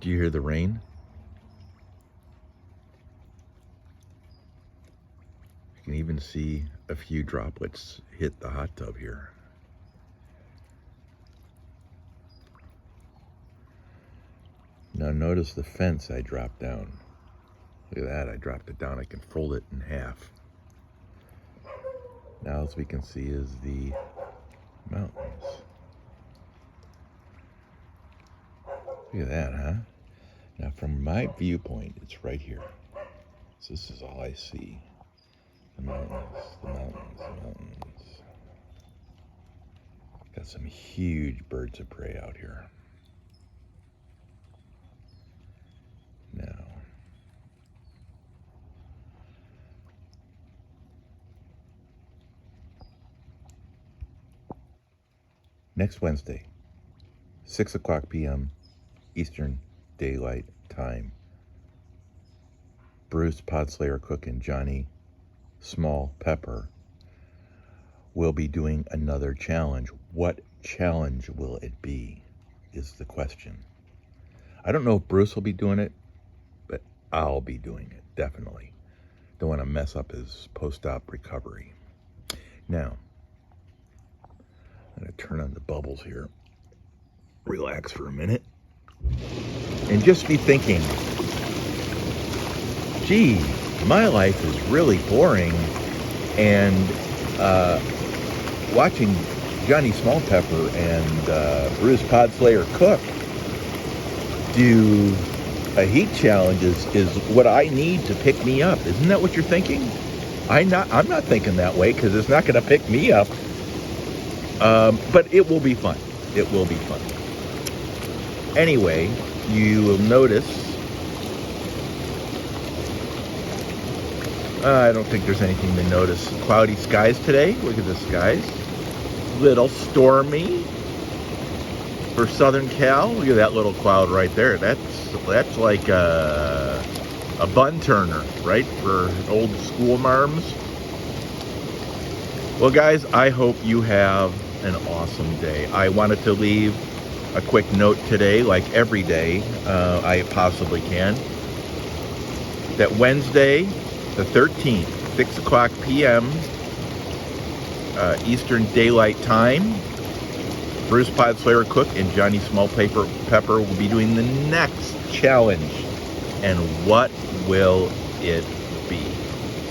Do you hear the rain? You can even see a few droplets hit the hot tub here. Now notice the fence I dropped down. Look at that, I dropped it down. I can fold it in half. Now as we can see is the mountains. Look at that, huh? Now from my viewpoint, it's right here. So this is all I see. The mountains, the mountains, the mountains. Got some huge birds of prey out here. Now, next Wednesday, 6 o'clock p.m. Eastern Daylight Time. Bruce Podslayer Cook and Johnny Small Pepper will be doing another challenge. What challenge will it be, is the question. I don't know if Bruce will be doing it, but I'll be doing it, definitely. Don't want to mess up his post-op recovery. Now, I'm going to turn on the bubbles here. Relax for a minute. And just be thinking, gee, my life is really boring. And watching Johnny Smallpepper and Bruce Podslayer Cook do a heat challenge is what I need to pick me up. Isn't that what you're thinking? I'm not thinking that way, because it's not going to pick me up. But it will be fun. It will be fun. Anyway, you will notice, I don't think there's anything to notice. Cloudy skies today. Look at the skies. Little stormy for Southern Cal. Look at that little cloud right there. That's like a bun turner, right? For old school marms. Well, guys, I hope you have an awesome day. I wanted to leave a quick note today, like every day I possibly can, that Wednesday, the 13th, 6 o'clock p.m. Eastern Daylight Time, Bruce Podslayer Cook and Johnny Small Pepper will be doing the next challenge. And what will it